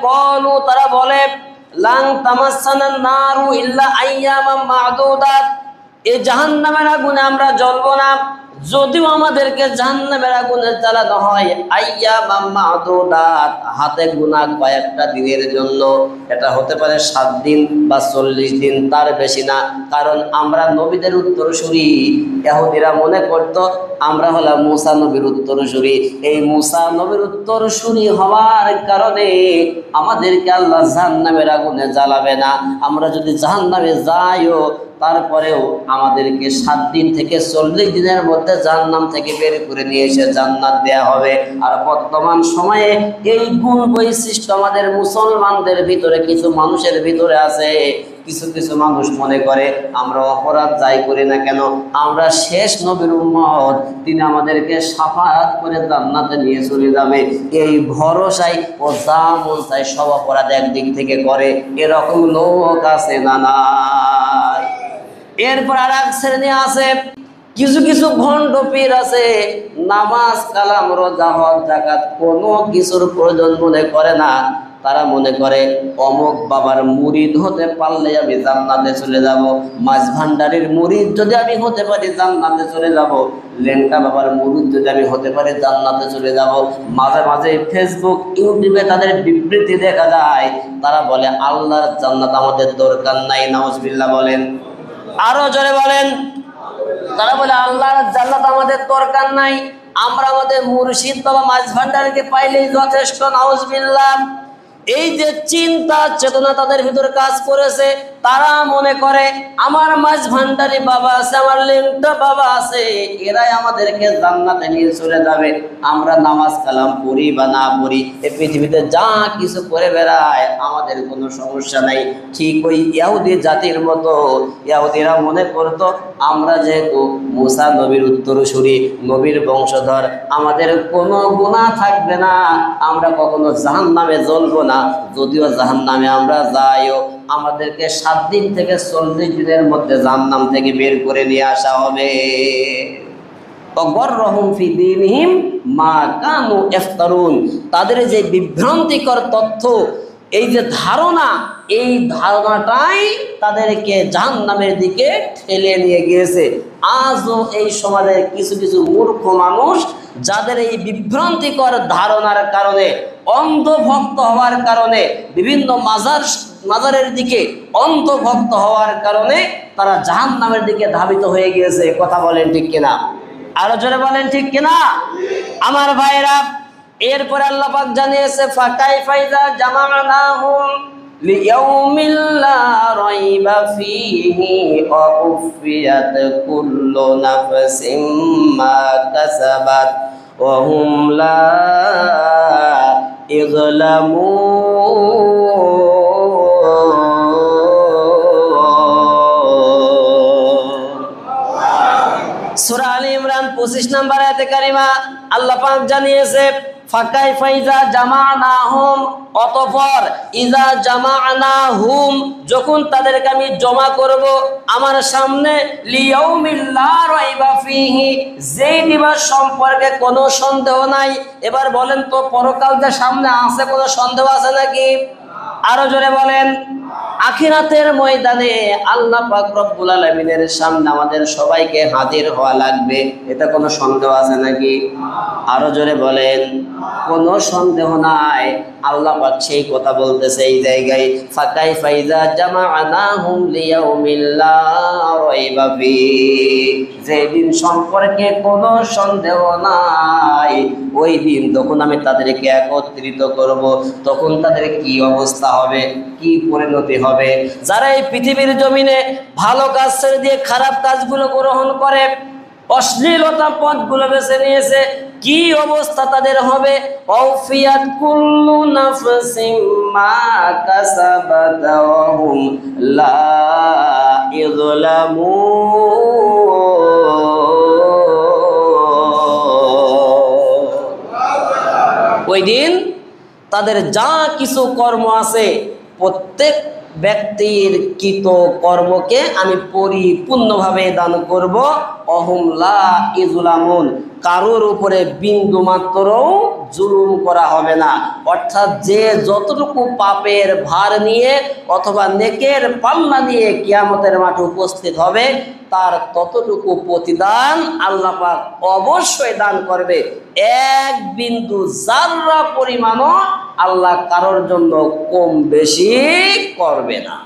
ক্বালু তারা বলে লান তামাসসানান নারু ইল্লা আইয়ামাম মা'দুদাত, এই জাহান্নামের আগুনে আমরা জ্বলবো না যদিও আমাদেরকে জাহান্নামের আগুনে জ্বালানো হয় আইয়ামাম মা'দুদাত, হাতে গোনা কয়েকটা দিনের জন্য। এটা হতে পারে 7 দিন বা 40 দিন, তার বেশি না। কারণ আমরা নবীদের উত্তরসূরি। ইহুদিরা মনে করত আমরা হলাম মুসা নবীর উত্তরসূরি। এই মুসা নবীর উত্তরসূরি হওয়ার কারণে আমাদেরকে আল্লাহ জাহান্নামের আগুনে জ্বালাবে না। আমরা যদি জাহান্নামে যাইও তারপরেও আমাদেরকে 7 দিন থেকে 40 দিনের মধ্যে জাহান্নাম থেকে বের করে নিয়ে এসে জান্নাত দেয়া হবে। আর বর্তমান সময়ে এই গুণ বৈশিষ্ট্য আমাদের মুসলমানদের ভিতরে, কিছু মানুষের ভিতরে আছে। কিছু কিছু মানুষ মনে করে আমরা অপরাধ যাই করি না কেন, আমরা শেষ নবীর উম্মত, তিনি আমাদেরকে শাফাআত করে জান্নাতে নিয়ে চলে যাবে। এই ভরসায় ও যা মন চায় সব অপরাধ একদিক থেকে করে, এরকম লোক আছে না নাই? এরপর আর এক শ্রেণী আছে, কিছু কিছু ভণ্ড পীর আছে, নামাজ কালাম রোজা হজ যাকাত কোনো কিছুর প্রয়োজন মনে করে না। তারা মনে করে অমুক বাবার মুরিদ হতে পারলে আমি জান্নাতে চলে যাব, মাছ ভান্ডারের মুরিদ যদি আমি হতে পারি জান্নাতে চলে যাব, লেঙ্কা বাবার মুরিদ যদি আমি হতে পারি জান্নাতে চলে যাব। মাঝে মাঝে ফেসবুক ইউটিউবে তাদের বিবৃতি দেখা যায়, তারা বলে আল্লাহর জান্নাত আমাদের দরকার নাই। নাউজুবিল্লাহ বলেন, আরো জোরে বলেন। তারা বলে আল্লাহর জান্নাত আমাদের দরকার নাই, আমরা আমাদের মুর্শিদ বাবা মাছ ভান্ডারকে পাইলেই যথেষ্ট। নাউজুবিল্লাহ। এই যে চিন্তা চেতনা তাদের ভিতরে কাজ করেছে, তারা মনে করে আমার মাছ ভান্ডারি বাবা আছে, আমার লেংটা বাবা আছে, এরাই আমাদেরকে জান্নাতে নিয়ে চলে যাবে। আমরা নামাজ কালাম পড়ি বা না পড়ি, এই পৃথিবীতে যা কিছু করে বেড়ায় আমাদের কোনো সমস্যা নাই। ঠিক ওই ইহুদি জাতির মতো ইহুদিরা মনে করতো আমরা যেহেতু মুসা নবীর উত্তরসূরি, নবীর বংশধর, আমাদের কোনো গুনাহ থাকবে না, আমরা কখনো জাহান্নামে জ্বলবো না। যদিও জাহান্নামে আমরা যাইও, আমাদেরকে 7 দিন থেকে 40 দিনের মধ্যে জাহান্নাম থেকে বের করে নিয়ে আসা হবে। অগররহুম ফি দীনিহিম মা কানু ইফতারুন, তাদের যে বিভ্রান্তিকর তথ্য, এই যে ধারণা, এই ধারণাটাই তাদেরকে জাহান্নামের দিকে ঠেলে নিয়ে গিয়েছে। আজও এই সমাজের কিছু কিছু মূর্খ মানুষ, যাদের এই বিভ্রান্তিকর ধারণার কারণে, অন্ধভক্ত হওয়ার কারণে, বিভিন্ন মাজারের দিকে অন্ধভক্ত হওয়ার কারণে তারা জাহান্নামের দিকে ধাবিত হয়ে গিয়েছে। কথা বলেন ঠিক কিনা? আরো জোরে বলেন ঠিক কিনা? আমার ভাইরা, এরপরে আল্লাহ পাক জানিয়েছে ফাকাইফা ইযা জামা'নাহুম লিয়াউমিল লা রাইবা ফীহি ওয়া উফিয়াত কুল্লু নাফসিম মা কাসাবাত ওয়া হুম লা ইযলামুন। সূরা আলে ইমরান 25 নম্বর আয়াতে কারিমা আল্লাহ পাক জানিয়েছে ফাকাইফা ইযা জামা'নাহুম, অতঃপর ইযা জামা'নাহুম, যখন তাদেরকে আমি জমা করব আমার সামনে, লিয়াউমিল লা রাইবা ফীহি, যেই দিবস সম্পর্কে কোনো সন্দেহ নাই। এবার বলেন তো, পরকাল যে সামনে আছে, কোনো সন্দেহ আছে নাকি? আরো জোরে বলেন। আখিরাতের ময়দানে আল্লাহ পাক রব্বুল আলামিনের সামনে আমাদের সবাইকে হাজির হওয়া লাগবে, এটা কোনো সন্দেহ আছে নাকি? আরো জোরে বলেন। কোনো সন্দেহ নাই। আল্লাহ পাক সেই কথা বলতেছে এই জায়গায়, ফাকাইফা ইযা জামা'নাহুম লিয়াউমিল লা রাইবা ফীহি, যেই দিন সম্পর্কে কোনো সন্দেহ নাই, ওই দিন যখন আমি তাদেরকে একত্রিত করব, তখন তাদের কি অবস্থা হবে, কি পরিণতি হবে? যারা এই পৃথিবীর জমিনে ভালো কাজ ছেড়ে দিয়ে খারাপ কাজগুলো গ্রহণ করে, অশ্লীলতা পথগুলো বেছে নিয়েছে, কি অবস্থা তাদের হবে? ওয়াফিয়াত কুল্লু নাফসিম মা কাসাবাত ওয়া হুম লা ইযলামুন। ওই দিন তাদের যা কিছু কর্ম আছে প্রত্যেক ব্যক্তির কৃত কর্মকে আমি পরিপূর্ণভাবে দান করব। অহুম লা ইজলামুন, কারোর উপরে বিন্দু মাত্রও জুলুম করা হবে না। অর্থাৎ যে যতটুকু পাপের ভার নিয়ে অথবা নেকের পাল্লা নিয়ে কিয়ামতের মাঠে উপস্থিত হবে, তার ততটুকু প্রতিদান আল্লাহ পাক অবশ্যই দান করবে। এক বিন্দু জাররা পরিমাণও আল্লাহ কারোর জন্য কম বেশি করবে না।